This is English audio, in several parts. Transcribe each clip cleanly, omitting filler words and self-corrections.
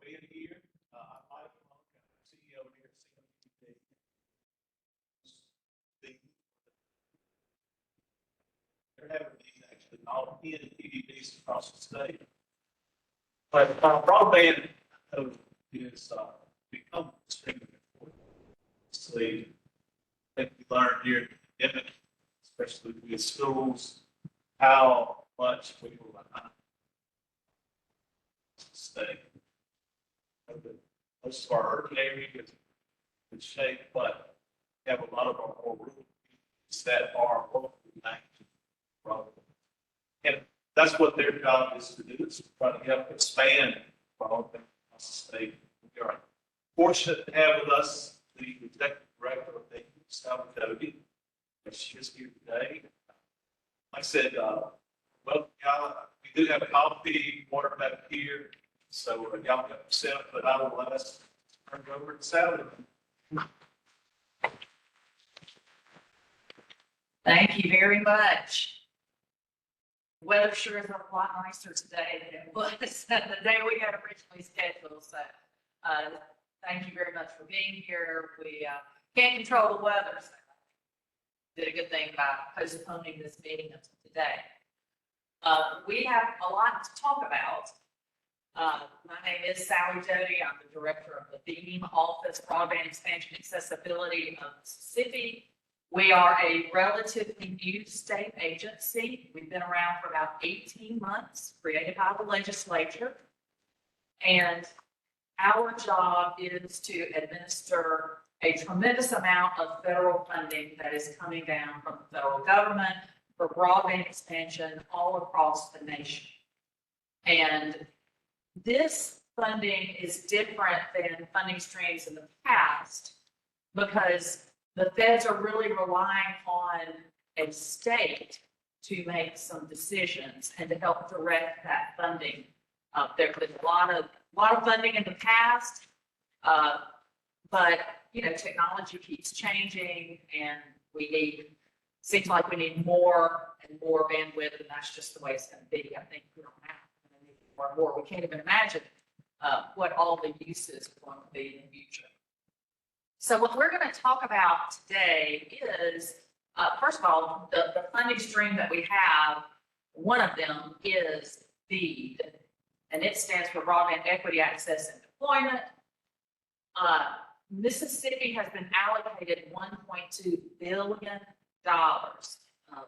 being here. I'm Mike Monk, I'm CEO here at CWD. They're having these actually all in PDDs across the state. But broadband is become extremely important. Obviously, I think we learned here in the pandemic, especially with schools, how much we were behind the state. Most of our urban areas in shape, but we have a lot of our more rural communities that are locally connected. And that's what their job is to do, is to try to help expand broadband across the state. We are fortunate to have with us the executive director of BEAD, Sally Cody, and she is here today. Like I said, well, y'all, we do have coffee, water back here, so y'all got yourself, but I will let us turn it over to Sally. Thank you very much. Weather sure is a lot nicer today than it was the day we had originally scheduled. So thank you very much for being here. We can't control the weather, so did a good thing by postponing this meeting until today. We have a lot to talk about. My name is Sally Jody. I'm the director of the BEAD Office, Broadband Expansion Accessibility of Mississippi. We are a relatively new state agency. We've been around for about 18 months, created by the legislature. And our job is to administer a tremendous amount of federal funding that is coming down from the federal government for broadband expansion all across the nation. And this funding is different than funding streams in the past because the feds are really relying on a state to make some decisions and to help direct that funding. There's been a lot of funding in the past, but you know, technology keeps changing, and seems like we need more and more bandwidth, and that's just the way it's going to be. I think we don't have more and more. We can't even imagine what all the uses are going to be in the future. So what we're going to talk about today is, first of all, the funding stream that we have. One of them is BEAD, and it stands for Broadband Equity, Access, and Deployment. Mississippi has been allocated $1.2 billion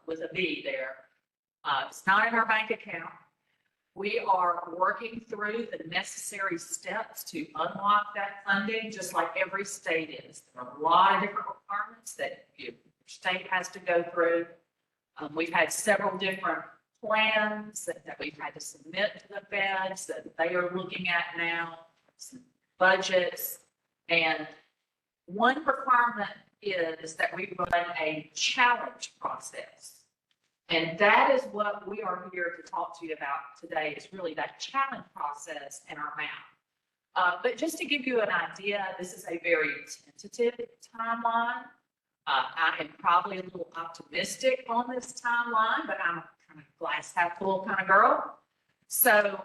with a B there. It's not in our bank account. We are working through the necessary steps to unlock that funding, just like every state is. There are a lot of different requirements that your state has to go through. We've had several different plans that we've had to submit to the feds that they are looking at now, some budgets. And one requirement is that we run a challenge process. And that is what we are here to talk to you about today, is really that challenge process and our map. But just to give you an idea, this is a very tentative timeline. I am probably a little optimistic on this timeline, but I'm a kind of glass half full kind of girl. So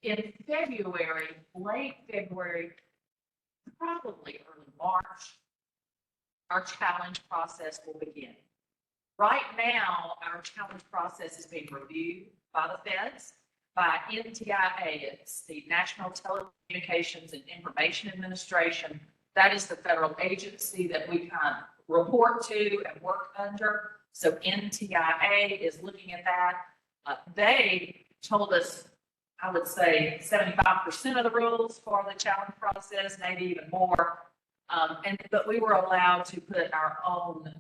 in February, late February, probably early March, our challenge process will begin. Right now, our challenge process is being reviewed by the feds, by NTIA. It's the National Telecommunications and Information Administration. That is the federal agency that we kind of report to and work under. So NTIA is looking at that. They told us, I would say, 75% of the rules for the challenge process, maybe even more. But we were allowed to put our own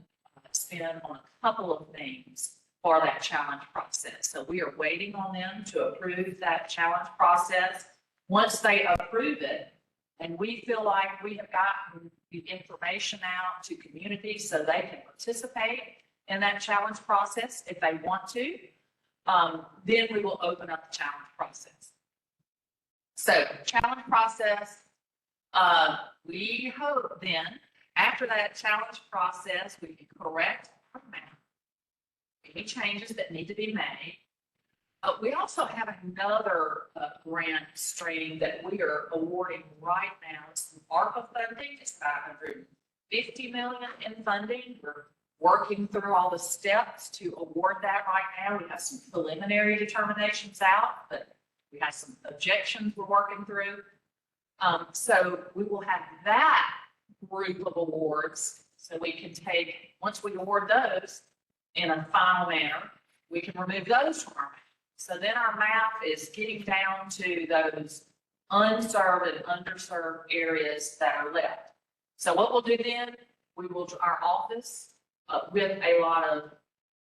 spin on a couple of things for that challenge process. So we are waiting on them to approve that challenge process. Once they approve it, and we feel like we have gotten the information out to communities so they can participate in that challenge process if they want to, then we will open up the challenge process. So challenge process, we hope then, after that challenge process, we can correct our map, any changes that need to be made. We also have another grant stream that we are awarding right now. It's some ARPA funding. It's 550 million in funding. We're working through all the steps to award that right now. We have some preliminary determinations out, but we have some objections we're working through. So we will have that group of awards. So we can take, once we award those in a final manner, we can remove those from our map. So then our map is getting down to those unserved and underserved areas that are left. So what we'll do then, we will, our office, with a lot of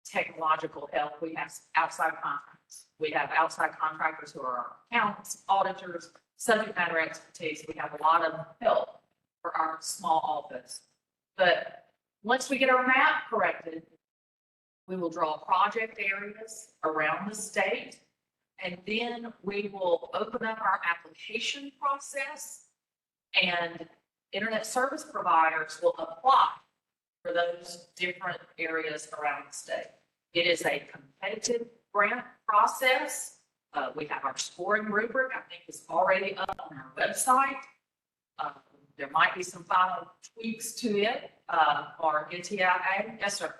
technological help, we have outside contractors. We have outside contractors who are accountants, auditors, subject matter expertise. We have a lot of help for our small office. But once we get our map corrected, we will draw project areas around the state, and then we will open up our application process, and internet service providers will apply for those different areas around the state. It is a competitive grant process. We have our scoring rubric, I think is already up on our website. There might be some final tweaks to it, or NTIA. Yes, sir.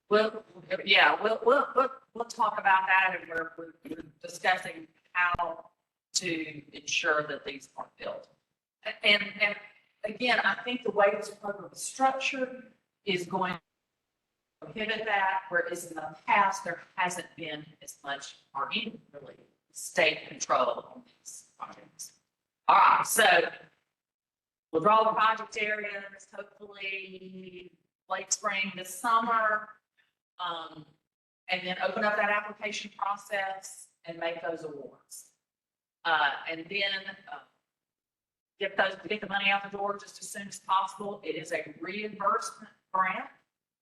Well, yeah, we'll talk about that, and we're discussing how to ensure that these are built. And again, I think the way this program is structured is going to prohibit that, whereas in the past, there hasn't been as much or any really state control on these projects. All right, so we'll draw the project areas, hopefully late spring this summer, and then open up that application process and make those awards. And then get the money out the door just as soon as possible. It is a reimbursement grant,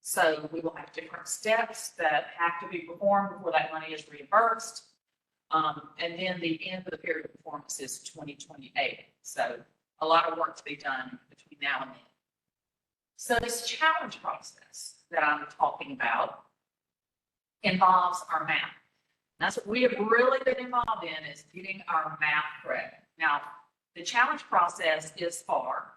so we will have different steps that have to be performed before that money is reimbursed. And then the end of the period of performance is 2028. So a lot of work to be done between now and then. So this challenge process that I'm talking about involves our map. That's what we have really been involved in, is getting our map correct. Now, the challenge process is for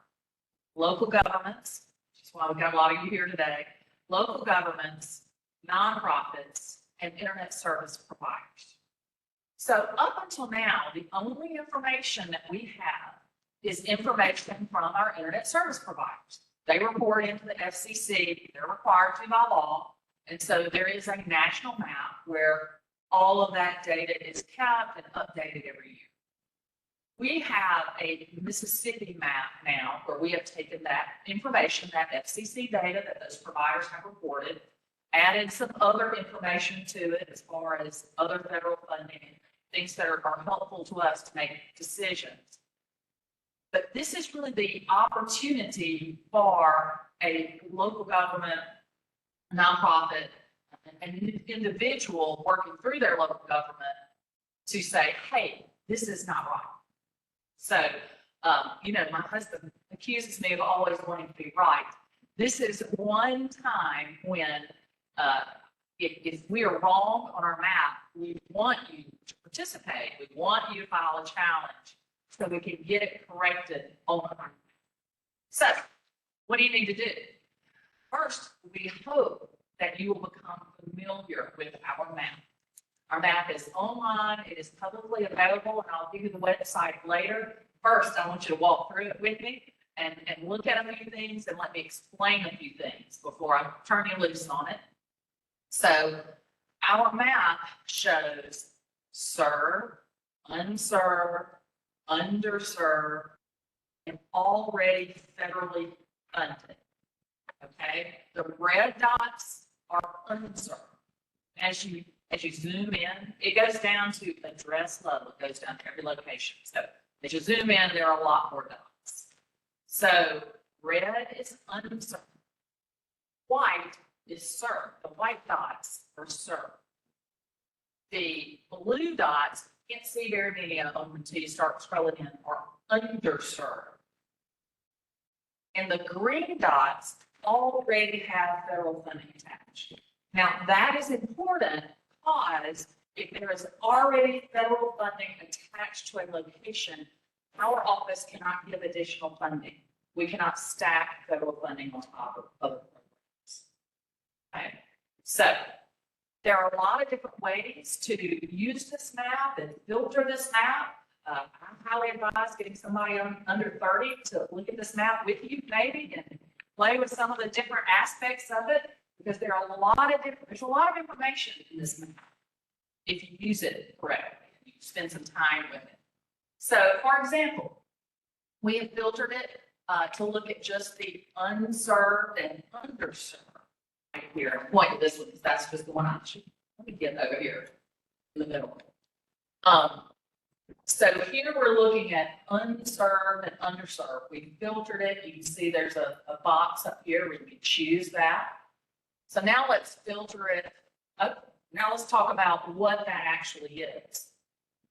local governments, which is why we've got a lot of you here today, local governments, nonprofits, and internet service providers. So up until now, the only information that we have is information from our internet service providers. They report into the FCC, they're required to by law, and so there is a national map where all of that data is kept and updated every year. We have a Mississippi map now where we have taken that information, that FCC data that those providers have reported, added some other information to it as far as other federal funding, things that are helpful to us to make decisions. But this is really the opportunity for a local government, nonprofit, an individual working through their local government to say, hey, this is not right. So, my husband accuses me of always wanting to be right. This is one time when, if we are wrong on our map, we want you to participate. We want you to file a challenge so we can get it corrected on our map. So, what do you need to do? First, we hope that you will become familiar with our map. Our map is online, it is publicly available, and I'll give you the website later. First, I want you to walk through it with me and look at a few things and let me explain a few things before I turn you loose on it. So our map shows served, unserved, underserved, and already federally funded. Okay, the red dots are unserved. As you zoom in, it goes down to address level. It goes down to every location. So as you zoom in, there are a lot more dots. So red is unserved. White is served. The white dots are served. The blue dots, you can't see very many of them until you start scrolling in, are underserved. And the green dots already have federal funding attached. Now, that is important because if there is already federal funding attached to a location, our office cannot give additional funding. We cannot stack federal funding on top of other programs. Okay? So there are a lot of different ways to use this map and filter this map. I highly advise getting somebody under 30 to look at this map with you maybe and play with some of the different aspects of it, because there's a lot of information in this map if you use it correctly, you spend some time with it. So for example, we have filtered it to look at just the unserved and underserved right here. And point to this one because that's just the one I should. Let me get over here in the middle. So here we're looking at unserved and underserved. We filtered it. You can see there's a box up here where you can choose that. So now let's filter it up. Now let's talk about what that actually is.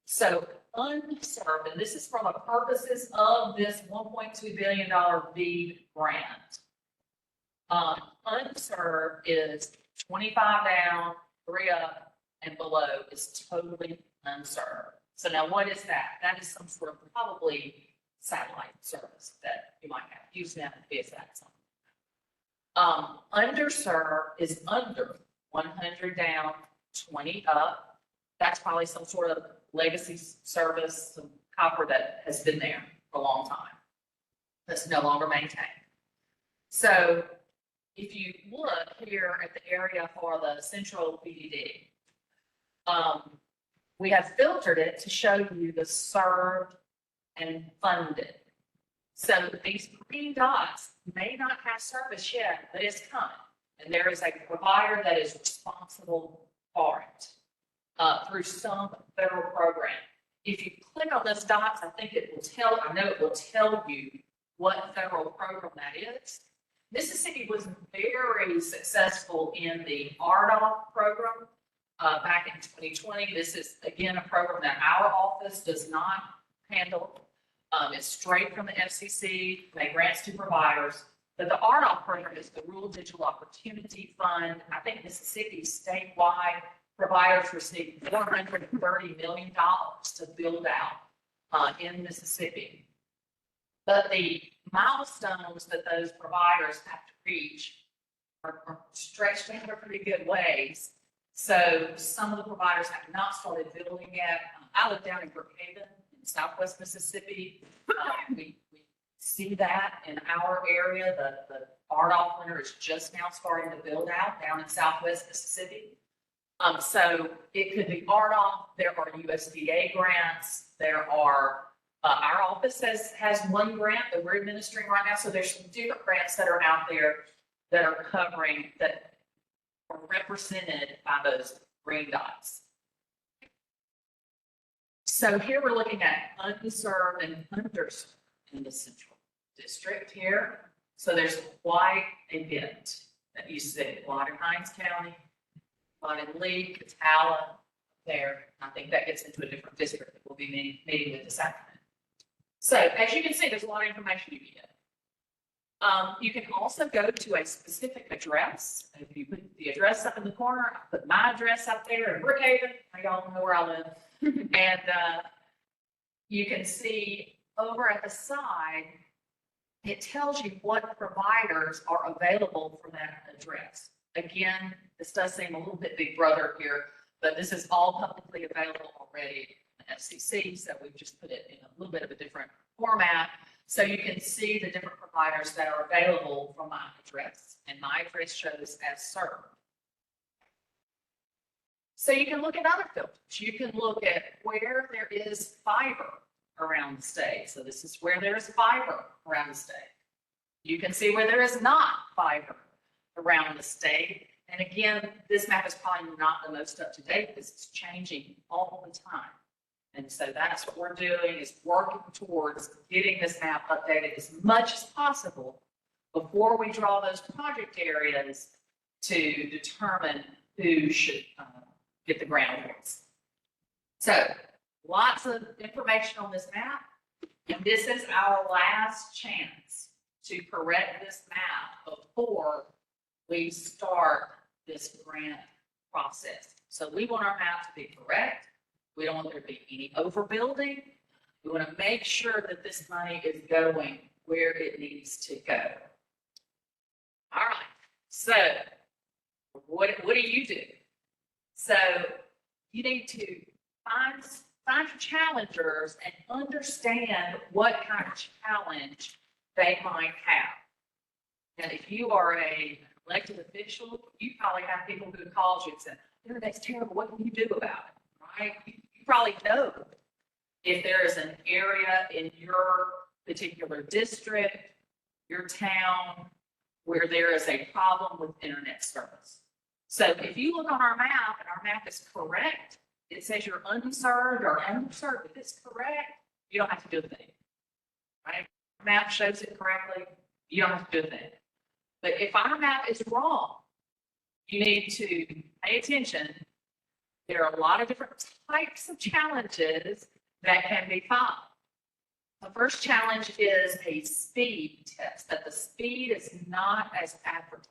So unserved, and this is for the purposes of this $1.2 billion BEAD grant. Unserved is 25 down, 3 up, and below is totally unserved. So now what is that? That is some sort of probably satellite service that you might have. Usenet, VSAT, something. Underserved is under 100 down, 20 up. That's probably some sort of legacy service, some copper that has been there for a long time. That's no longer maintained. So if you look here at the area for the central BED, we have filtered it to show you the served and funded. So these green dots may not have service yet, but it's coming. And there is a provider that is responsible for it through some federal program. If you click on those dots, I think it will tell, I know it will tell you what federal program that is. Mississippi was very successful in the RDOF program back in 2020. This is, again, a program that our office does not handle. It's straight from the FCC. They grants to providers. But the RDOF program is the Rural Digital Opportunity Fund. I think Mississippi statewide providers received $430 million to build out in Mississippi. But the milestones that those providers have to reach are stretched over pretty good ways. So some of the providers have not started building yet. I live down in Brookhaven in Southwest Mississippi. We see that in our area. The RDOF winter is just now starting to build out down in Southwest Mississippi. So it could be RDOF. There are USDA grants. There are our office has one grant that we're administering right now. So there's some different grants that are out there that are covering, that are represented by those green dots. So here we're looking at unserved and underserved in the central district here. So there's quite a bit that you see. A lot in Hinds County, a lot in Lee, Catala there. I think that gets into a different district that we'll be meeting with this afternoon. So as you can see, there's a lot of information you can get. You can also go to a specific address. If you put the address up in the corner, I put my address up there in Brookhaven. Y'all know where I live. And you can see over at the side, it tells you what providers are available for that address. Again, this does seem a little bit big brother here, but this is all publicly available already in the FCC. So we've just put it in a little bit of a different format. So you can see the different providers that are available from my address, and my address shows as served. So you can look at other filters. You can look at where there is fiber around the state. So this is where there is fiber around the state. You can see where there is not fiber around the state. And again, this map is probably not the most up to date because it's changing all the time. And so that's what we're doing, is working towards getting this map updated as much as possible before we draw those project areas to determine who should get the grant awards. So lots of information on this map, and this is our last chance to correct this map before we start this grant process. So we want our map to be correct. We don't want there to be any overbuilding. We want to make sure that this money is going where it needs to go. All right, so what do you do? So you need to find your challengers and understand what kind of challenge they might have. And if you are a elected official, you probably have people who call you and say, "That's terrible. What can you do about it?" Right? You probably know if there is an area in your particular district, your town, where there is a problem with internet service. So if you look on our map and our map is correct, it says you're unserved or underserved. If it's correct, you don't have to do a thing. Right? Map shows it correctly, you don't have to do a thing. But if our map is wrong, you need to pay attention. There are a lot of different types of challenges that can be filed. The first challenge is a speed test, that the speed is not as advertised.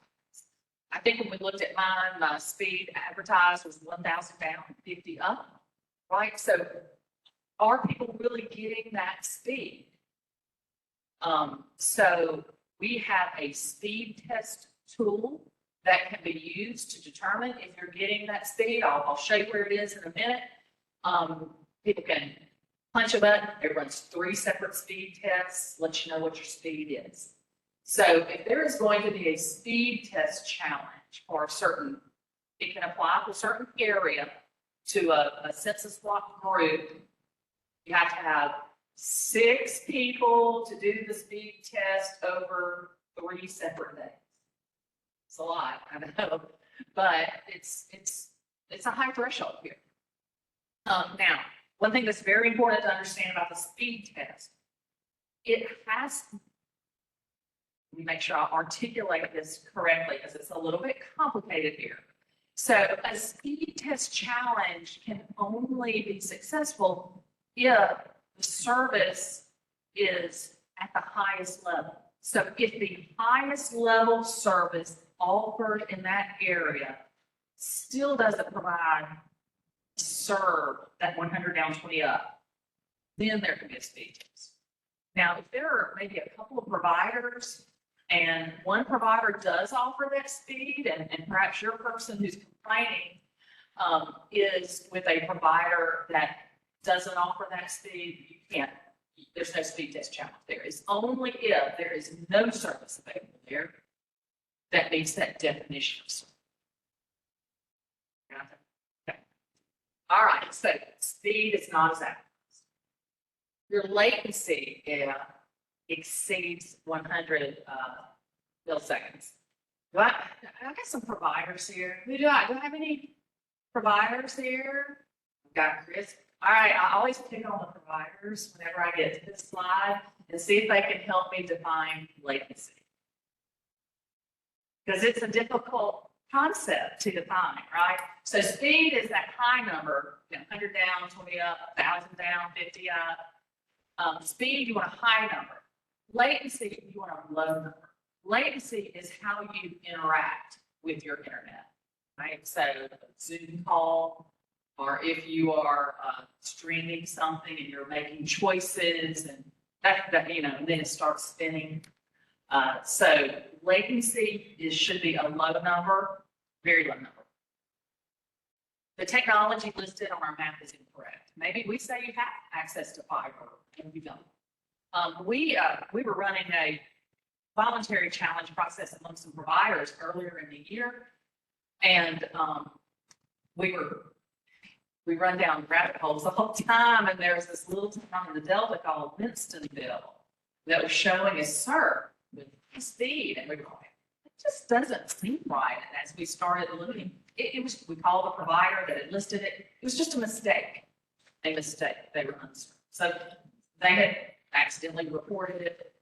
I think when we looked at mine, my speed advertised was 1,000 down, 50 up, right? So are people really getting that speed? So we have a speed test tool that can be used to determine if you're getting that speed. I'll show you where it is in a minute. People can punch a button. It runs 3 separate speed tests, lets you know what your speed is. So if there is going to be a speed test challenge for a certain, it can apply to a certain area to a census block group. You have to have 6 people to do the speed test over 3 separate days. It's a lot, I know, but it's a high threshold here. Now, one thing that's very important to understand about the speed test, it has, let me make sure I articulate this correctly because it's a little bit complicated here. So a speed test challenge can only be successful if the service is at the highest level. So if the highest level service offered in that area still doesn't provide serve that 100 down, 20 up, then there can be a speed test. Now, if there are maybe a couple of providers and one provider does offer that speed, and perhaps your person who's complaining is with a provider that doesn't offer that speed, you can't, there's no speed test challenge there. It's only if there is no service available there that meets that definition of service. Okay. All right, so speed is not as advertised. Your latency exceeds 100 milliseconds. I got some providers here. Who do I have any providers here? I've got Chris. All right, I always pick on the providers whenever I get to this slide and see if they can help me define latency. Because it's a difficult concept to define, right? So speed is that high number, 100 down, 20 up, 1,000 down, 50 up. Speed, you want a high number. Latency, you want a low number. Latency is how you interact with your internet, right? So Zoom call, or if you are streaming something and you're making choices and that and then it starts spinning. So latency should be a low number, very low number. The technology listed on our map is incorrect. Maybe we say you have access to fiber and you don't. We were running a voluntary challenge process among some providers earlier in the year, and we run down rabbit holes the whole time, and there's this little town in the Delta called Winstonville that was showing a serve with speed, and we were like, it just doesn't seem right. And as we started looking, we called the provider that had listed it. It was just a mistake. They were unserved. So they had accidentally reported it.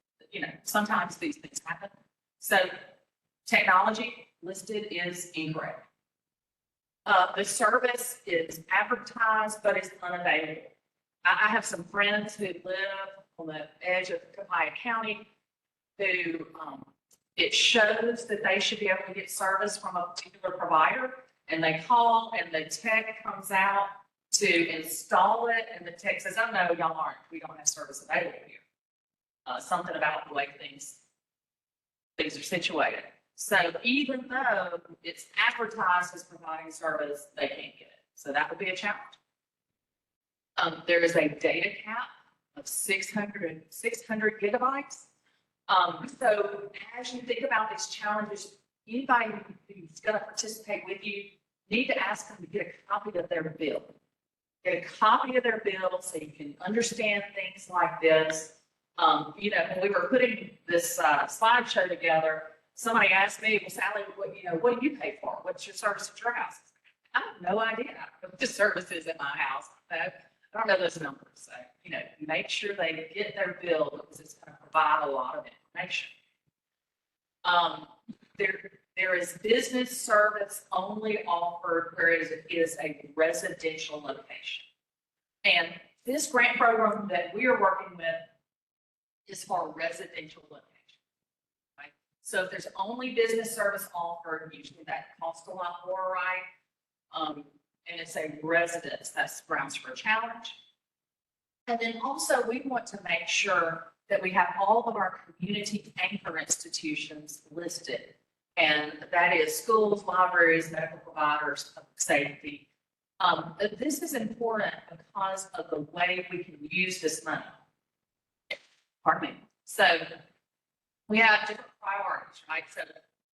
Sometimes these things happen. So technology listed is incorrect. The service is advertised, but it's unavailable. I have some friends who live on the edge of Copiah County. who, it shows that they should be able to get service from a particular provider, and they call and the tech comes out to install it, and the tech says, oh no, y'all aren't, we don't have service available here. Something about the way things are situated. So even though it's advertised as providing service, they can't get it. So that would be a challenge. There is a data cap of 600 gigabytes. So as you think about these challenges, anybody who's going to participate with you need to ask them to get a copy of their bill. Get a copy of their bill so you can understand things like this. You know, when we were putting this slideshow together, somebody asked me, well, Sally, what do you pay for? What's your service at your house? I have no idea what the service is at my house. I don't know those numbers. So, you know, make sure they get their bill because it's going to provide a lot of information. There is business service only offered where it is a residential location. And this grant program that we are working with is for residential location, right? So if there's only business service offered, usually that costs a lot more, right? And it's a residence, that's grounds for a challenge. And then also we want to make sure that we have all of our community anchor institutions listed. And that is schools, libraries, medical providers, public safety. This is important because of the way we can use this money. Pardon me. So we have different priorities, right? So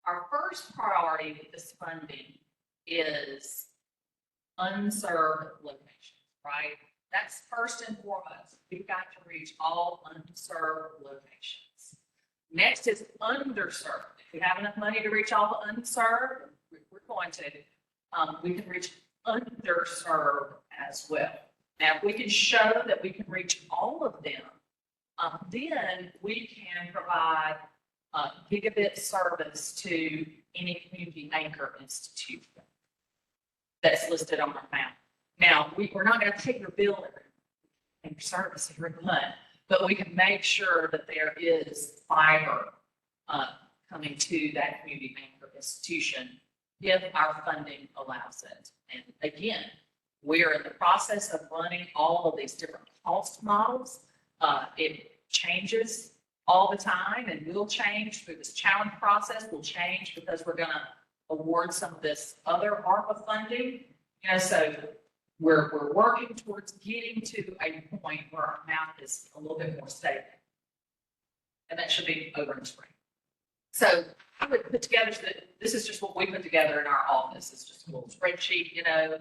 our first priority with this funding is unserved locations, right? That's first and foremost. We've got to reach all unserved locations. Next is underserved. If we have enough money to reach all the unserved, we're going to. We can reach underserved as well. Now, if we can show that we can reach all of them, then we can provide gigabit service to any community anchor institution that's listed on our map. Now, we're not going to take your bill and service every month, but we can make sure that there is fiber coming to that community anchor institution if our funding allows it. And again, we are in the process of running all of these different cost models. It changes all the time and will change through this challenge process. Will change because we're going to award some of this other ARPA funding. You know, so we're working towards getting to a point where our map is a little bit more stable. And that should be over in the spring. So I would put together, this is just what we put together in our office. It's just a little spreadsheet, you know.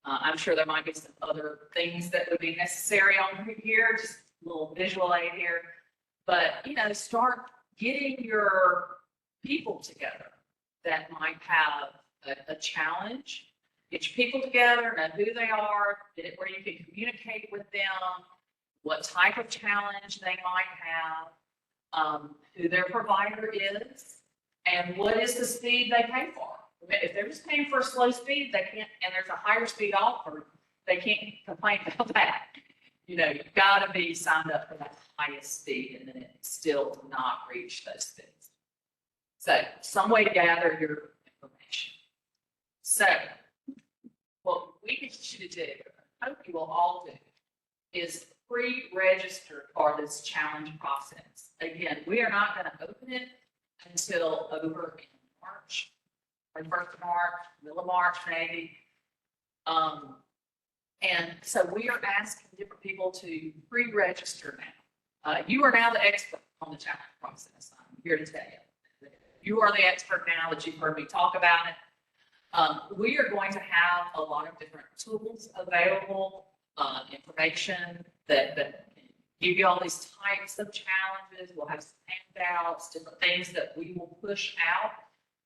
I'm sure there might be some other things that would be necessary on here, just a little visual aid here. But, you know, start getting your people together that might have a challenge. Get your people together, know who they are, get it where you can communicate with them, what type of challenge they might have, who their provider is, and what is the speed they pay for. If they're just paying for a slow speed, they can't, and there's a higher speed offer, they can't complain about that. You know, you've got to be signed up for that highest speed, and then it still not reach those speeds. So some way to gather your information. So what we need you to do, I hope you will all do, is pre-register for this challenge process. Again, we are not going to open it until over in March, or 1st of March, middle of March, maybe. And so we are asking different people to pre-register now. You are now the expert on the challenge process. I'm here to tell you. You are the expert now that you've heard me talk about it. We are going to have a lot of different tools available, information that can give you all these types of challenges. We'll have some handouts, different things that we will push out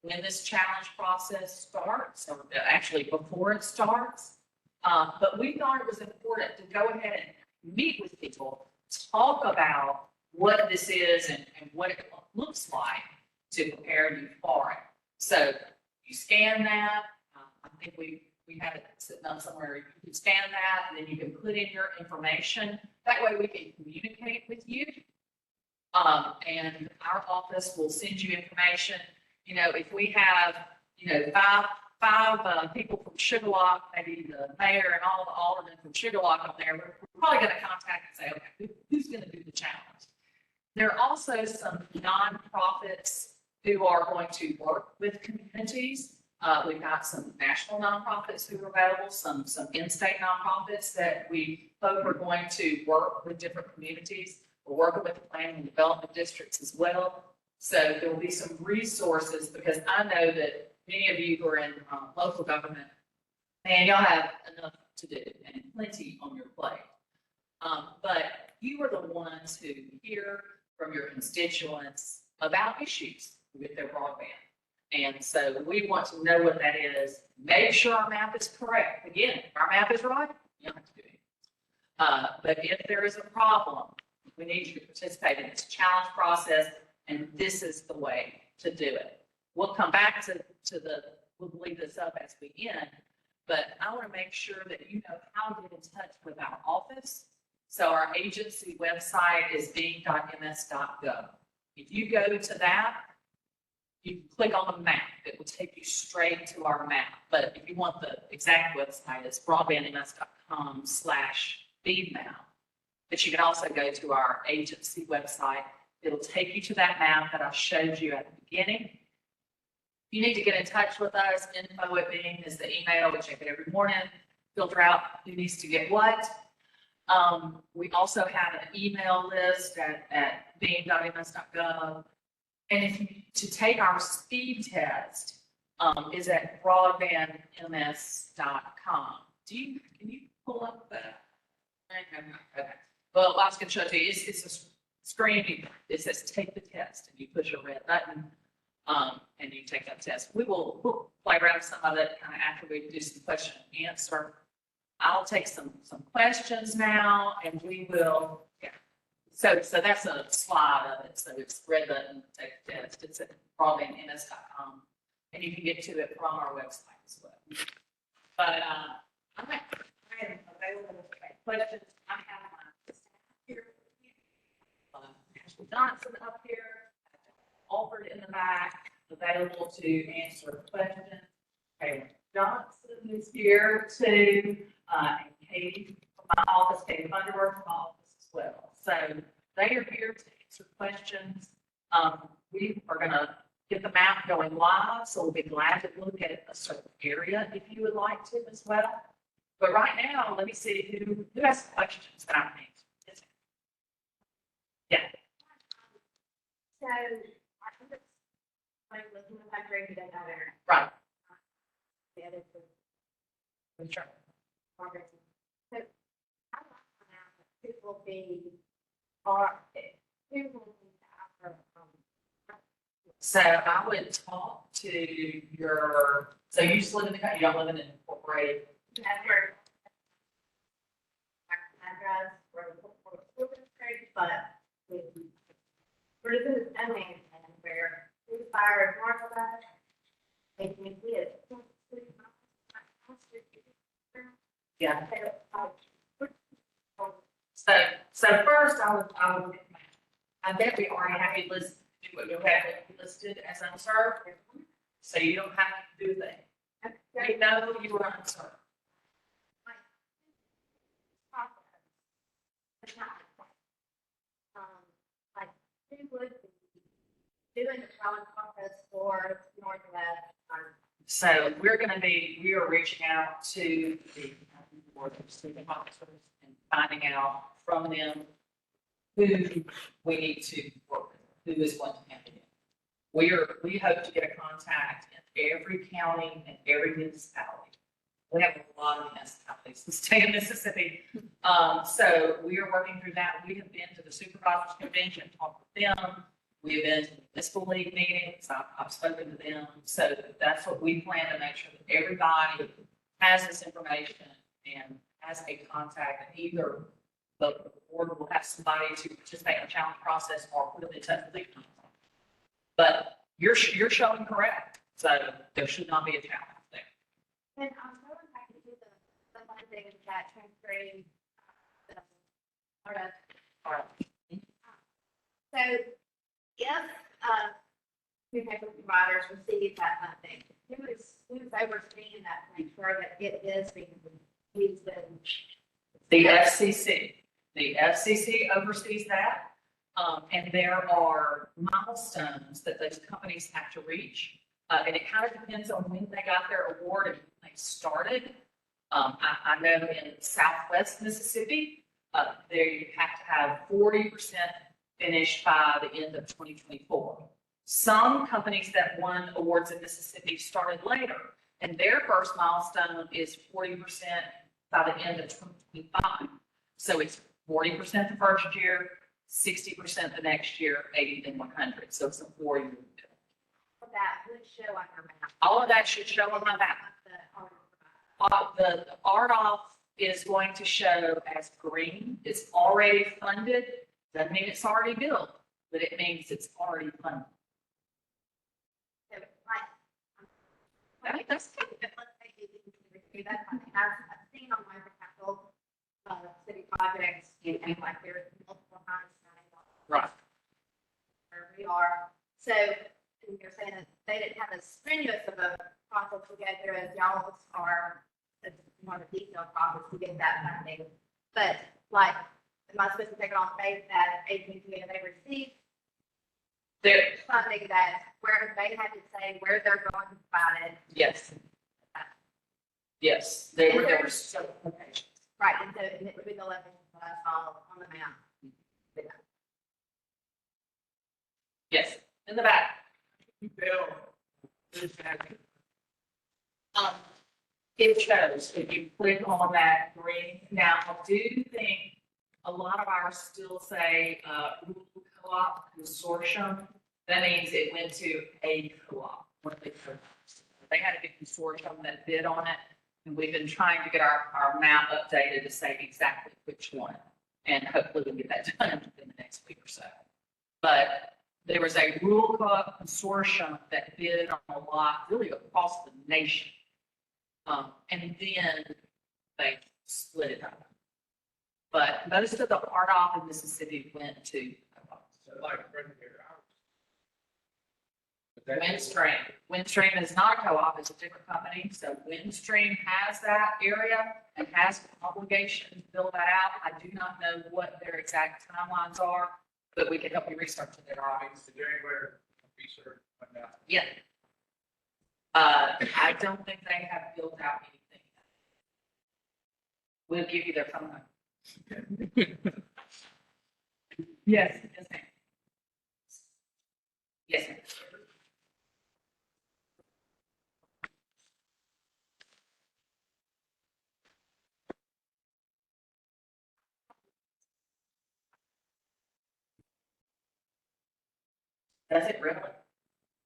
when this challenge process starts, or actually before it starts. But we thought it was important to go ahead and meet with people, talk about what this is and what it looks like to prepare you for it. So you scan that. I think we have it sitting up somewhere. You can scan that, and then you can put in your information. That way we can communicate with you. And our office will send you information. You know, if we have, you know, five people from Sugarlock, maybe the mayor and all the aldermen from Sugarlock up there, we're probably going to contact and say, okay, who's going to do the challenge? There are also some nonprofits who are going to work with communities. We've got some national nonprofits who are available, some in-state nonprofits that we hope are going to work with different communities. We're working with the planning and development districts as well. So there will be some resources, because I know that many of you who are in local government, man, y'all have enough to do and plenty on your plate. But you are the ones who hear from your constituents about issues with their broadband. And so we want to know what that is. Make sure our map is correct. Again, if our map is right, you don't have to do it. But if there is a problem, we need you to participate in this challenge process, and this is the way to do it. We'll come back to we'll leave this up as we end, but I want to make sure that you know how to get in touch with our office. So our agency website is being.ms.gov. If you go to that, you can click on the map. It will take you straight to our map. But if you want the exact website, it's broadbandms.com/BEAD map. But you can also go to our agency website. It'll take you to that map that I showed you at the beginning. You need to get in touch with us. info@being is the email. We check it every morning, filter out who needs to get what. We also have an email list at being.ms.gov. And if you, to take our speed test, is at broadbandms.com. Can you pull up that? Okay. Well, I was going to show it to you. It's a screen. It says take the test, and you push a red button, and you take that test. We'll play around with some of it kind of after we do some question and answer. I'll take some questions now, and we will, yeah. So that's a slide of it. So it's red button, take the test. It's at broadbandms.com, and you can get to it from our website as well. But I am available to take questions. I have my staff here. Ashley Johnson up here, Alfred in the back, available to answer questions. Taylor Johnson is here too, and Katie from my office, Katie Thunderworth from my office as well. So they are here to answer questions. We are going to get the map going live, so we'll be glad to look at a certain area if you would like to as well. But right now, let me see who has questions that I can answer. Yes, ma'am. Yeah. So, I think it's like looking at that grade that other. Right. The other two. Sure. Progress. So, I want to know if people be, or who will be after, So I would talk to your, so you just live in the country, you don't live in an incorporated. Never. Address or the district, but we're doing this only where we fire north of that. They can see it. Yeah. So first I would, I bet we already have you listed, you have it listed as unserved. So you don't have to do that. We know you are unserved. Like, who would be doing the challenge process for Northwest? So we are reaching out to the board of student officers and finding out from them who we need to work with, who is going to handle it. We hope to get a contact in every county and every municipality. We have a lot of municipalities in the state of Mississippi. So we are working through that. We have been to the supervisors convention, talked with them. We've been to the municipal league meetings. I've spoken to them. So that's what we plan to make sure that everybody has this information and has a contact, and either the board will have somebody to participate in the challenge process or put them in touch with them. But you're showing correct. So there should not be a challenge there. And I'm going back to the one thing that transferring. So if, newspaper providers receive that funding, who's overseeing that to make sure that it is being used in? The FCC. The FCC oversees that. And there are milestones that those companies have to reach. And it kind of depends on when they got their award and when they started. I know in Southwest Mississippi, they have to have 40% finished by the end of 2024. Some companies that won awards in Mississippi started later, and their first milestone is 40% by the end of 2025. So it's 40% the first year, 60% the next year, 80 then 100. So it's a 4-year bill. That would show on your map. All of that should show on my map. The RDOF is going to show as green. It's already funded. Doesn't mean it's already built, but it means it's already funded. So, like, I think that's let's say you didn't receive that funding. I've seen on my capital, city projects, and like there's multiple times. right. Where we are. So, and you're saying that they didn't have as strenuous of a process to go through as y'all are, it's more of a detailed process to get that funding. But like, am I supposed to take it on faith that AT&T, they received There, funding that where they had to say where they're going to provide it? yes. Yes, there were several locations. Right, and so it would be the level that I saw on the map. Yes, in the back. It shows, if you click on that green, now I do think a lot of ours still say, rural co-op consortium. That means it went to a co-op. They had a big consortium that bid on it, and we've been trying to get our map updated to say exactly which one. And hopefully we'll get that done within the next week or so. But there was a rural co-op consortium that bid on a lot really across the nation. And then they split it up. But most of the RDOF in Mississippi went to Windstream. Windstream is not a co-op, it's a different company. So Windstream has that area and has an obligation to build that out. I do not know what their exact timelines are, but we can help you research it there. Yeah. I don't think they have built out anything. We'll give you their phone number. Yes, yes, ma'am. Yes, ma'am. Does it really?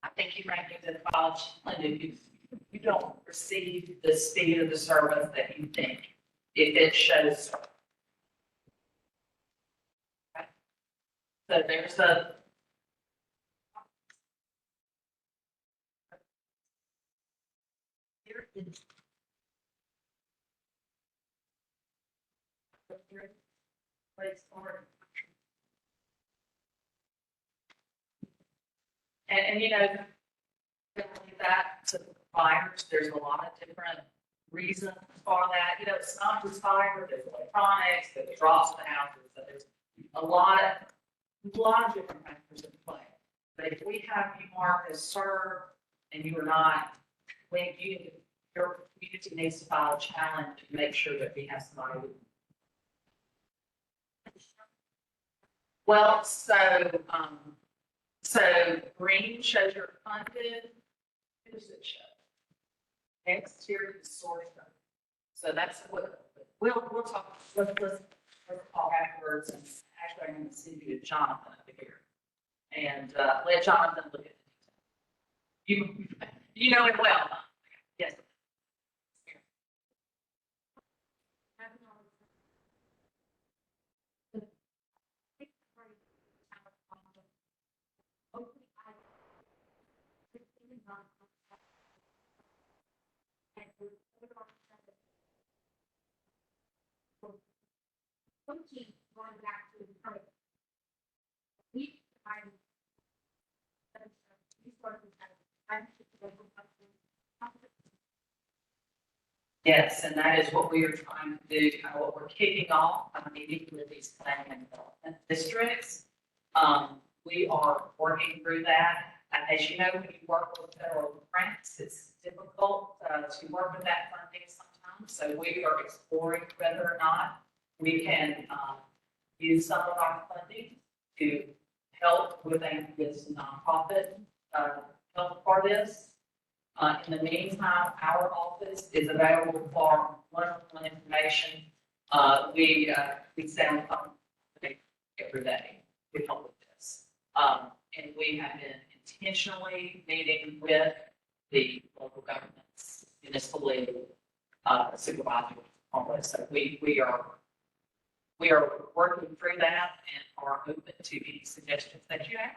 I think you might get to the college, and if you don't receive the speed of the service that you think, if it shows. Okay. So there's a. Here is. Place for. And you know, that to fires, there's a lot of different reasons for that. You know, it's not just fire, there's electronics, there's drops in the houses, so there's a lot of different factors in play. But if we have you marked as served and you are not, when your community needs to file a challenge to make sure that we have somebody. Well, so green shows you're funded. What does it show? Exterior consortium. So that's what we'll talk. Let's talk afterwards. And actually, I'm going to send you to Jonathan over here, and let Jonathan look at it. You know it well. Yes. Going back to the we Yes, and that is what we are trying to do, kind of what we're kicking off, meeting with these planning and development districts. We are working through that. And as you know, when you work with federal grants, it's difficult to work with that funding sometimes. So we are exploring whether or not we can use some of our funding to help with this nonprofit help for this. In the meantime, our office is available for one-on-one information. We send every day to help with this. And we have been intentionally meeting with the local governments, municipal league, supervisors on this. So we are working through that and are open to any suggestions that you have.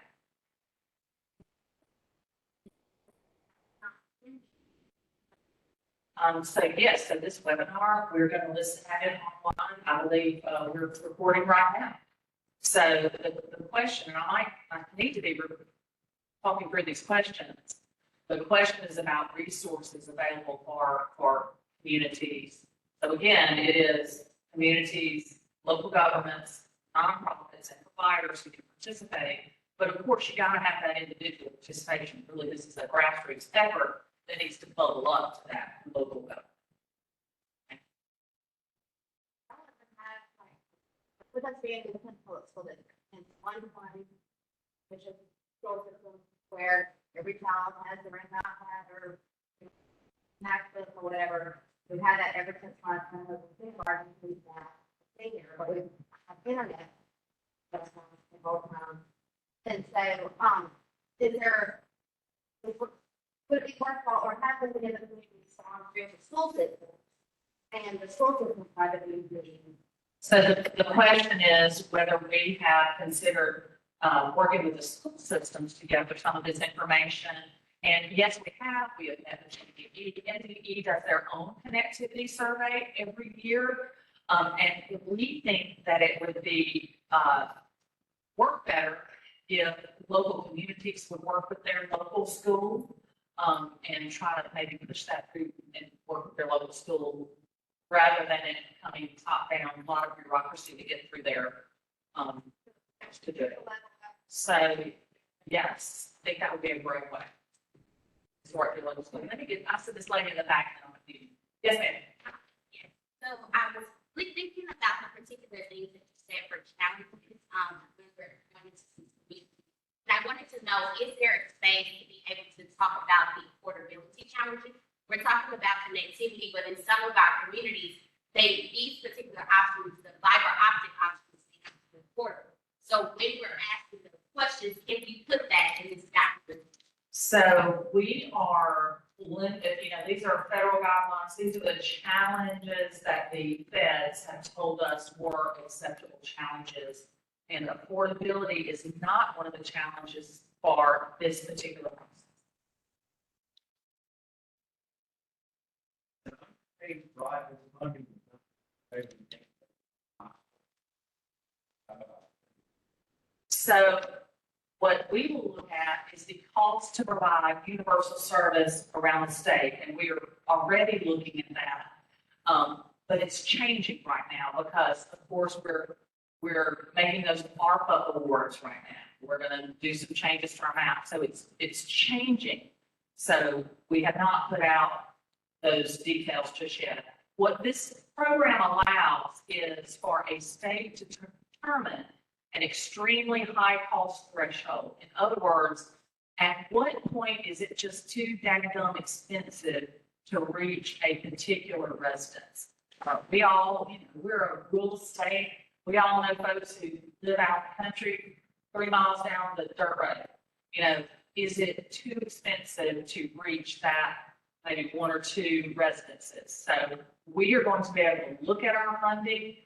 So yes, so this webinar, we're going to listen at it online. I believe we're recording right now. So the question, and I need to be talking through these questions. The question is about resources available for communities. So again, it is communities, local governments, nonprofits, and providers who can participate. But of course, you got to have that individual participation. Really, this is a grassroots effort that needs to bubble up to that local government. With us being independent public school district, and one party, which is school system where every child has their own iPad or MacBook or whatever. We've had that ever since last time. We've already used that senior, but we have internet. That's not the whole time. And so, is there, would it be worthwhile or have them been able to respond through the school system and the school system privately being. So the question is whether we have considered working with the school systems to gather some of this information. And yes, we have. We have NDE. NDE does their own connectivity survey every year. And we think that it would be work better if local communities would work with their local school and try to maybe push that through and work with their local school rather than it coming top down, a lot of bureaucracy to get through there to do it. So, yes, I think that would be a great way to work your local school. Let me get, I said this lady in the back. Yes, ma'am. So I was thinking about the particular things that you said for challenges. And I wanted to know, is there a space to be able to talk about the affordability challenges? We're talking about connectivity, but in some of our communities, these particular options, the fiber optic options, are affordable. So when we're asking those questions, can you put that in this document? So we are limited, these are federal guidelines. These are the challenges that the feds have told us were acceptable challenges. And affordability is not one of the challenges for this particular process. So what we will look at is the cost to provide universal service around the state, and we are already looking at that. But it's changing right now because, of course, we're making those ARPA awards right now. We're going to do some changes to our map, so it's changing. So we have not put out those details just yet. What this program allows is for a state to determine an extremely high cost threshold. In other words, at what point is it just too daggum expensive to reach a particular residence? We all, we're a rural state. We all know folks who live out in the country 3 miles down the dirt road. Is it too expensive to reach that maybe 1 or 2 residences? So we are going to be able to look at our funding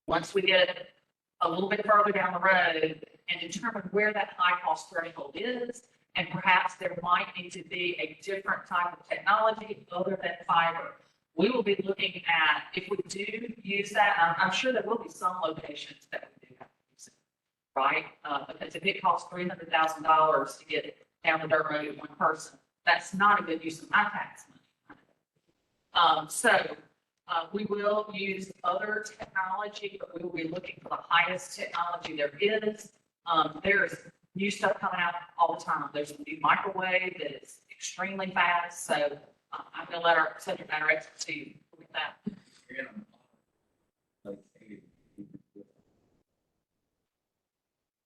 once we get a little bit further down the road and determine where that high cost threshold is. And perhaps there might need to be a different type of technology other than fiber. We will be looking at, if we do use that, I'm sure there will be some locations that we do have to use it. right? Because if it costs $300,000 to get down the dirt road to one person, that's not a good use of my tax money. We will use other technology, but we will be looking for the highest technology there is. There's new stuff coming out all the time. There's a new microwave that is extremely fast, so I'm gonna let our subject matter experts see look at that.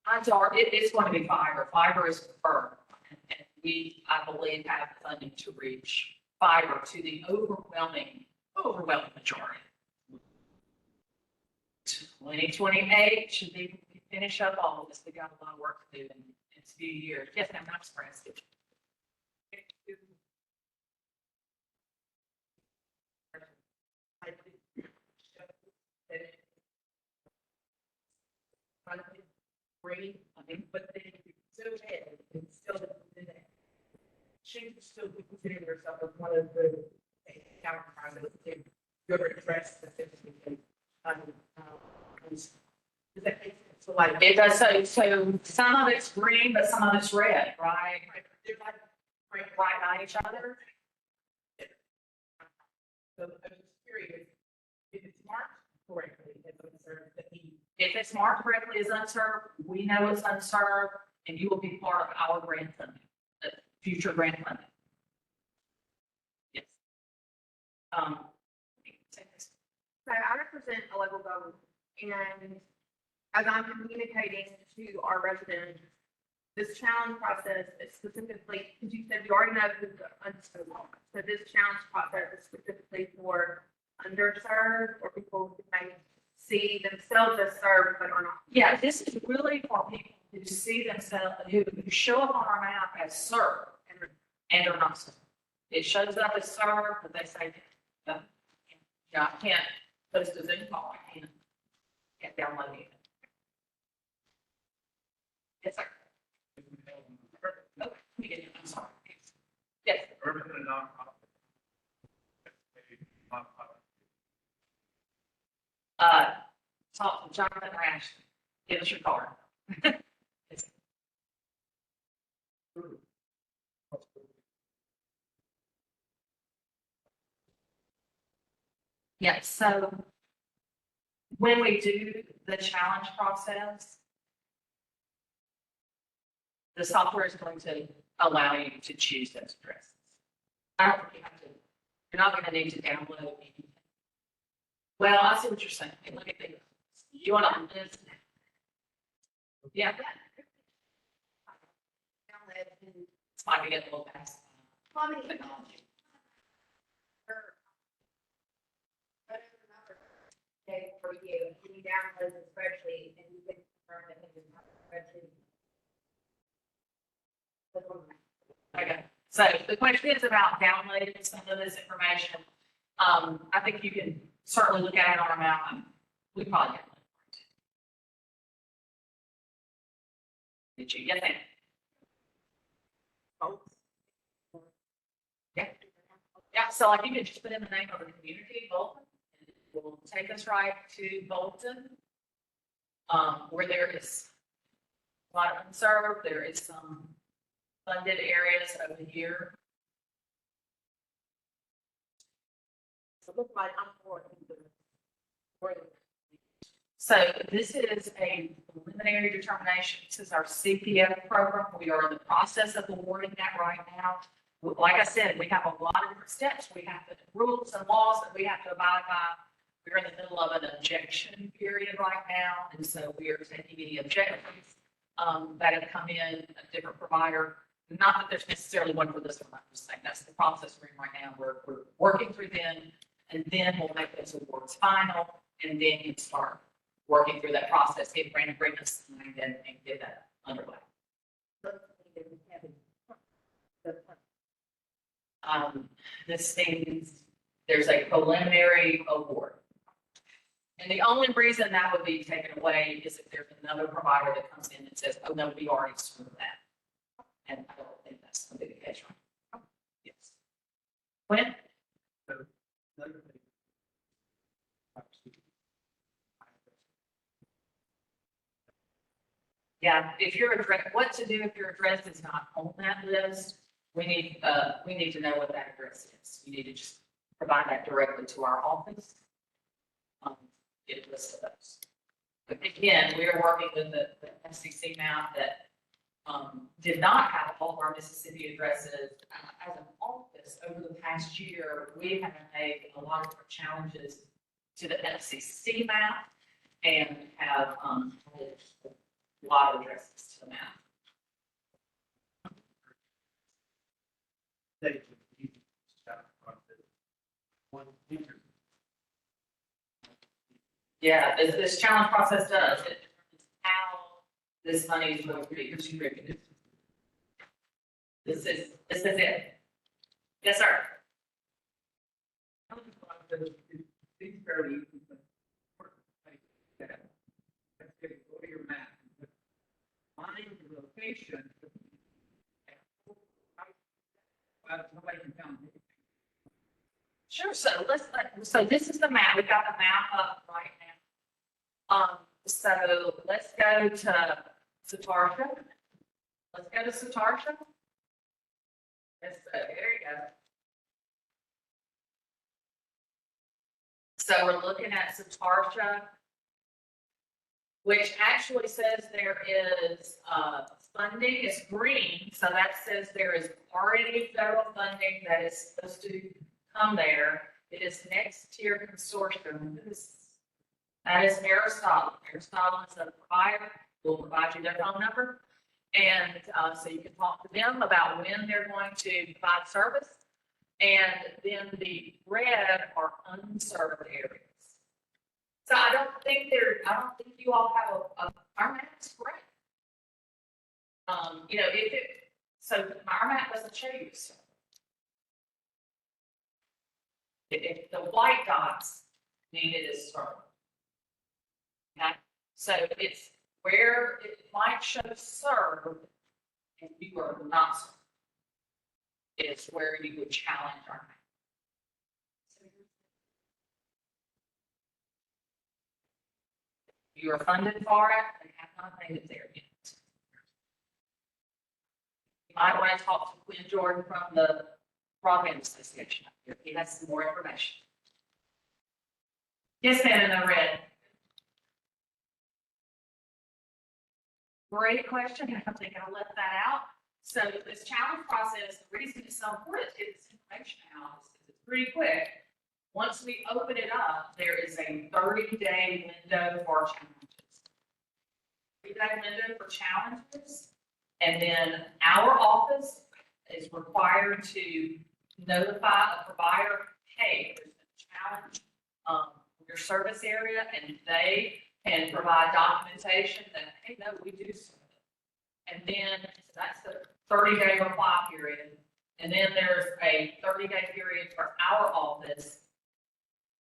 Odds are, it's going to be fiber. Fiber is preferred. And we, I believe, have funding to reach fiber to the overwhelming majority. 2028 should be finish up all of this. We got a lot of work to do in a few years. Yes, ma'am, I'm surprised. Great, I mean, but they so bad, it's still in there. She still considers herself as one of the counterparts to your address specifically. So like it does, so some of it's green, but some of it's red, right? They're like right by each other. So I'm just curious, if it's marked correctly, if it's marked correctly as unserved, we know it's unserved, and you will be part of our grant funding, future grant funding. Yes. So I represent a local government, and as I'm communicating to our residents, this challenge process is specifically, because you said you already know who's unserved. So this challenge process is specifically for underserved or people who may see themselves as served but are not. Yeah, this is really for people who see themselves, who show up on our map as served and are not served. It shows up as served, but they say, yeah, I can't post a Zoom call, I can't download it. Yes, sir. Oh, I'm sorry. Yes. Urban and nonprofit. Talk to Jonathan or Ashley. Give us your card. Yes. Yeah, so when we do the challenge process, the software is going to allow you to choose those addresses. I don't think you have to, you're not going to need to download anything. Well, I see what you're saying. Let me think. You want to, yeah, it's might be getting a little past. Well, I mean, Technology. okay, for you, and you download the spreadsheet and you can confirm that it's not a spreadsheet. Okay, so the question is about downloading some of this information. I think you can certainly look at it on our map. We probably have. Did you? Yes, ma'am. Yeah. Yeah, so like you could just put in the name of the community, Bolton, and it will take us right to Bolton. Where there is a lot of unserved, there is some funded areas over here. So it looks like I'm for So this is a preliminary determination. This is our CPF program. We are in the process of awarding that right now. Like I said, we have a lot of different steps. We have the rules and laws that we have to abide by. We're in the middle of an objection period right now, and so we are taking any objections that have come in, a different provider. Not that there's necessarily one for this one, I'm just saying that's the process we're in right now. We're working through them, and then we'll make those awards final, and then you start working through that process, get grant agreements, and get that underway. This means there's a preliminary award. And the only reason that would be taken away is if there's another provider that comes in and says, oh, no, we already served that. And I don't think that's going to be the case, right? Yes. When? Yeah, if your address, what to do if your address is not on that list, we need to know what that address is. You need to just provide that directly to our office. Get a list of those. But again, we are working with the FCC map that, did not have all of our Mississippi addresses. As an office, over the past year, we have made a lot of challenges to the FCC map and have, added a lot of addresses to the map. Yeah, this challenge process does, it determines how this money is going to be distributed. This is it. Yes, sir. It's fairly easy, but let's go to your map. Find the location. Nobody can tell me. Sure, so this is the map, we've got the map up right now. So let's go to Satartia. Let's go to Satartia. Yes, there you go. So we're looking at Satartia, which actually says there is, funding is green, so that says there is already federal funding that is supposed to come there. It is next tier consortium. That is Aristotle. Aristotle is a provider. We'll provide you their phone number. And so you can talk to them about when they're going to provide service. And then the red are unserved areas. So I don't think you all have our map's great. You know, so our map doesn't show you so. If the white dots mean it is served. Okay, so it's where it might show served and you are not served. Is where you would challenge our map. You are funded for it and have not made it there yet. You might want to talk to Quinn Jordan from the Broadband Association. He has some more information. Yes, ma'am, in the red. Great question. I think I'll let that out. So this challenge process, the reason it's so important to get this information out is because it's pretty quick. Once we open it up, there is a 30-day window for challenges. 30-day window for challenges. And then our office is required to notify a provider, hey, there's a challenge in your service area, and they can provide documentation that, hey, no, we do serve it. And then so that's the 30-day reply period. And then there's a 30-day period for our office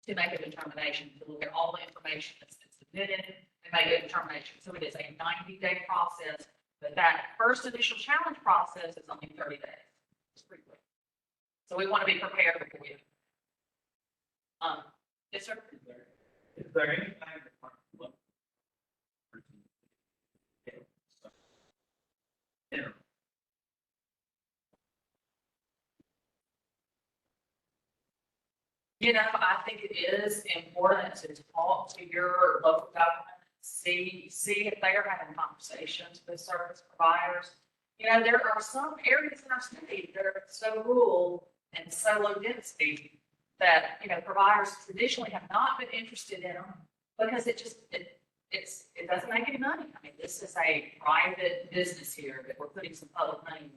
to make a determination, to look at all the information that's been submitted and make a determination. So it is a 90-day process, but that first initial challenge process is only 30 days. It's pretty quick. So we want to be prepared before you. Yes, sir. Is there any time that You know, I think it is important to talk to your local government, see if they are having conversations with service providers. You know, there are some areas in our state that are so rural and so low density that, you know, providers traditionally have not been interested in them because it doesn't make any money. I mean, this is a private business here that we're putting some public money in.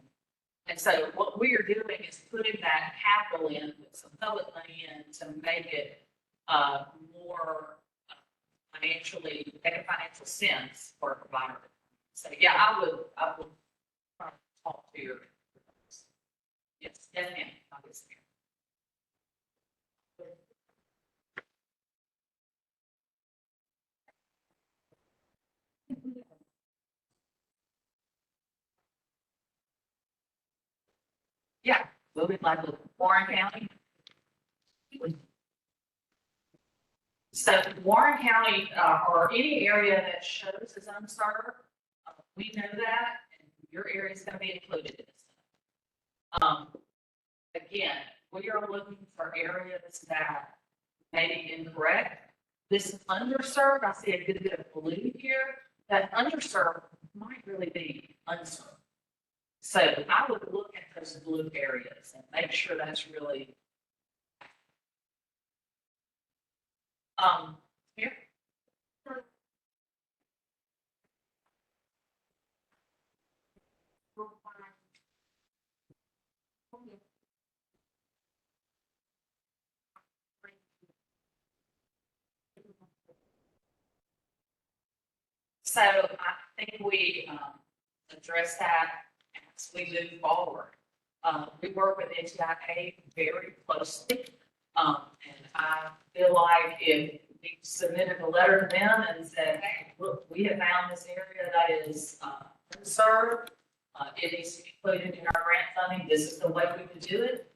And so what we are doing is putting that capital in, with some public money in to make it more financially, make a financial sense for a provider. So yeah, I would try to talk to your. Yes, ma'am, obviously. Yeah, we'll be like with Warren County. So Warren County, or any area that shows as unserved, We know that, and your area is gonna be included in this. Again, we are looking for areas that may be incorrect. This is underserved, I see a good bit of blue here, that underserved might really be unserved. So I would look at those blue areas and make sure that's really. Here. So I think we address that as we move forward. We work with NTIA very closely. And I feel like if we submitted a letter to them and said, hey, look, we have found this area that is unserved. It needs to be included in our grant funding. This is the way we could do it.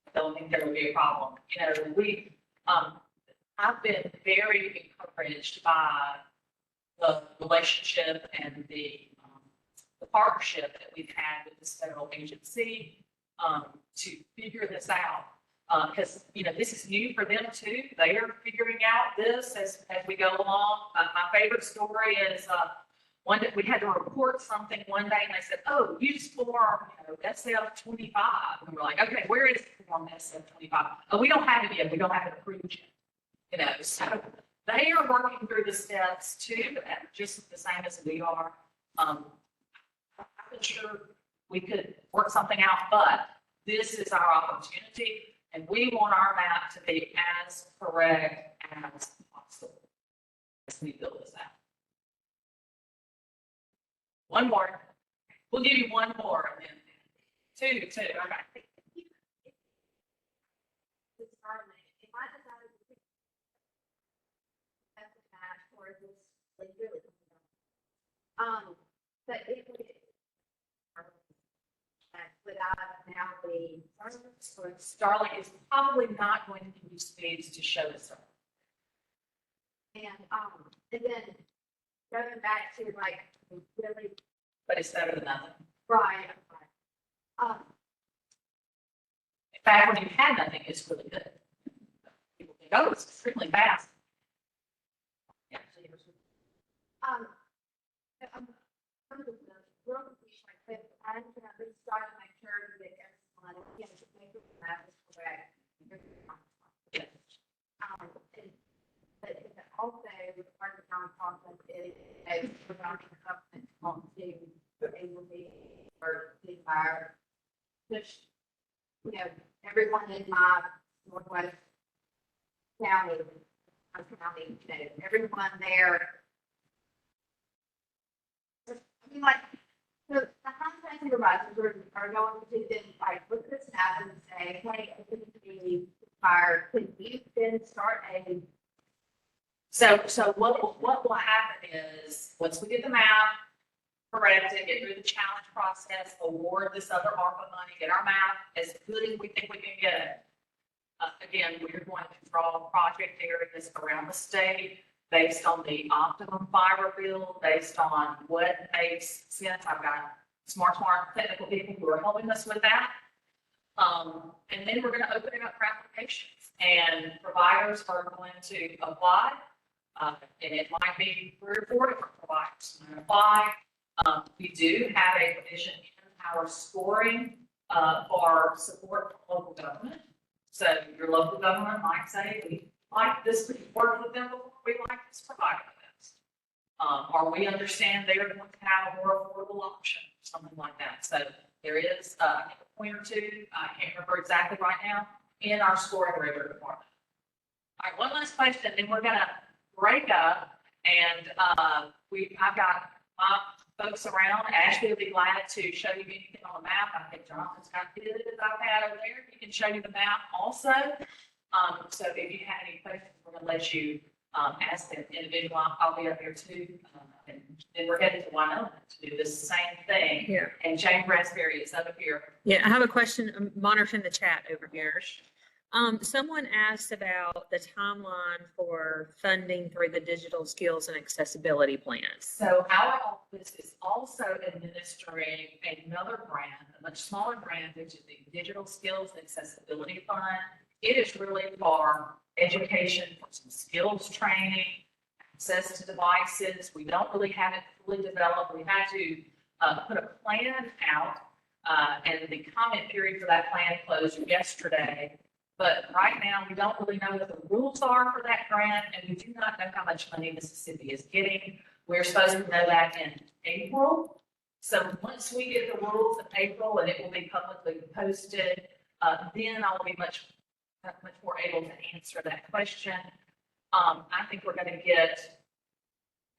I don't think there would be a problem. You know, I've been very encouraged by the relationship and the partnership that we've had with this federal agency to figure this out. Because, you know, this is new for them too. They are figuring out this as we go along. My favorite story is one that we had to report something one day and they said, oh, use form, you know, SF-25. And we're like, okay, where is form SF-25? Oh, we don't have it yet. We don't have it approved yet. You know, so they are working through the steps too, just the same as we are. I'm sure we could work something out, but this is our opportunity. And we want our map to be as correct as possible as we build this out. One more. We'll give you one more and then two. Okay. If I decided to pick that's a match for this, like really. But it would. Without now the. Starlink is probably not going to give you speeds to show the circle. And then going back to like really But it's better than nothing. bright. In fact, when you had nothing, it's really good. People think, oh, it's extremely fast. Yeah. I'm I started my journey with everyone, you know, to make sure the map is correct. Yeah. But also, part of the nonprofit is providing government on to able to or the fire. Push, you know, everyone in my Northwest county, you know, everyone there. I mean, like, the contract supervisors are going to then like look at this map and say, hey, I think the fire, could you then start a. So what will happen is, once we get the map corrected, get through the challenge process, award this other ARPA money, get our map as good as we think we can get it. Again, we're going to draw project areas around the state based on the optimum fiber build, based on what makes sense. I've got smart technical people who are helping us with that. And then we're going to open it up for applications, and providers are going to apply. And it might be 3 or 4 different providers who apply. We do have a provision in our scoring for support from local government. So your local government might say, we like this, we worked with them before, we like this provider with us. Or we understand they're going to have a more affordable option, something like that. So there is a point or two, I can't remember exactly right now, in our scoring rigor department. All right, one last question, then we're going to break up, and I've got my folks around. Ashley will be glad to show you anything on the map. I think Jonathan's got it as I've had over there. He can show you the map also. So if you have any questions, we're going to let you ask them individually. I'll be up here too. And then we're headed to Wyoming to do the same thing. Yeah. And Jane Raspberry is up here. Yeah, I have a question. I'm monitoring the chat over here. Someone asked about the timeline for funding through the digital skills and accessibility plans. So our office is also administering another grant, a much smaller grant, which is the Digital Skills and Accessibility Fund. It is really for education, for some skills training, access to devices. We don't really have it fully developed. We had to put a plan out, and the comment period for that plan closed yesterday. But right now, we don't really know what the rules are for that grant, and we do not know how much money Mississippi is getting. We're supposed to know that in April. So once we get the rules in April, and it will be publicly posted, then I'll be much more able to answer that question. I think we're going to get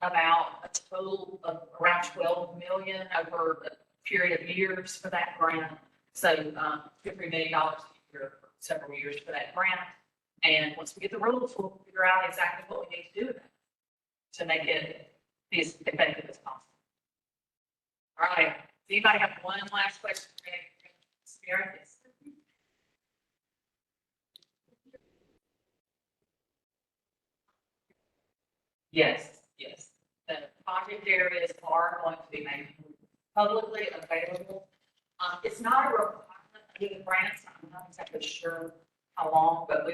about a total of around 12 million over a period of years for that grant. So $3 million a year for several years for that grant. And once we get the rules, we'll figure out exactly what we need to do with it to make it be as effective as possible. All right. Does anybody have one last question? Spirit? Yes, yes. The project areas are going to be made publicly available. It's not a requirement to do the grants. I'm not exactly sure how long, but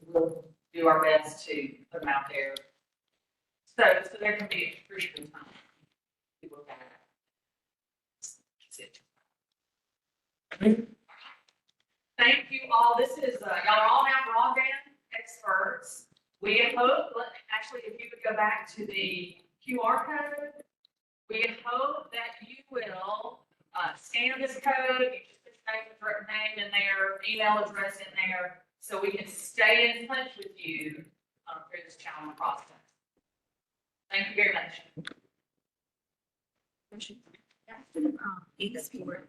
we'll do our best to put them out there. So there can be a crucial time. to look at it. That's it. Thank you all. This is, y'all are all now broadband experts. We hope, actually, if you would go back to the QR code, we hope that you will scan this code. You just put your name in there, email address in there, so we can stay in touch with you through this challenge process. Thank you very much. Export.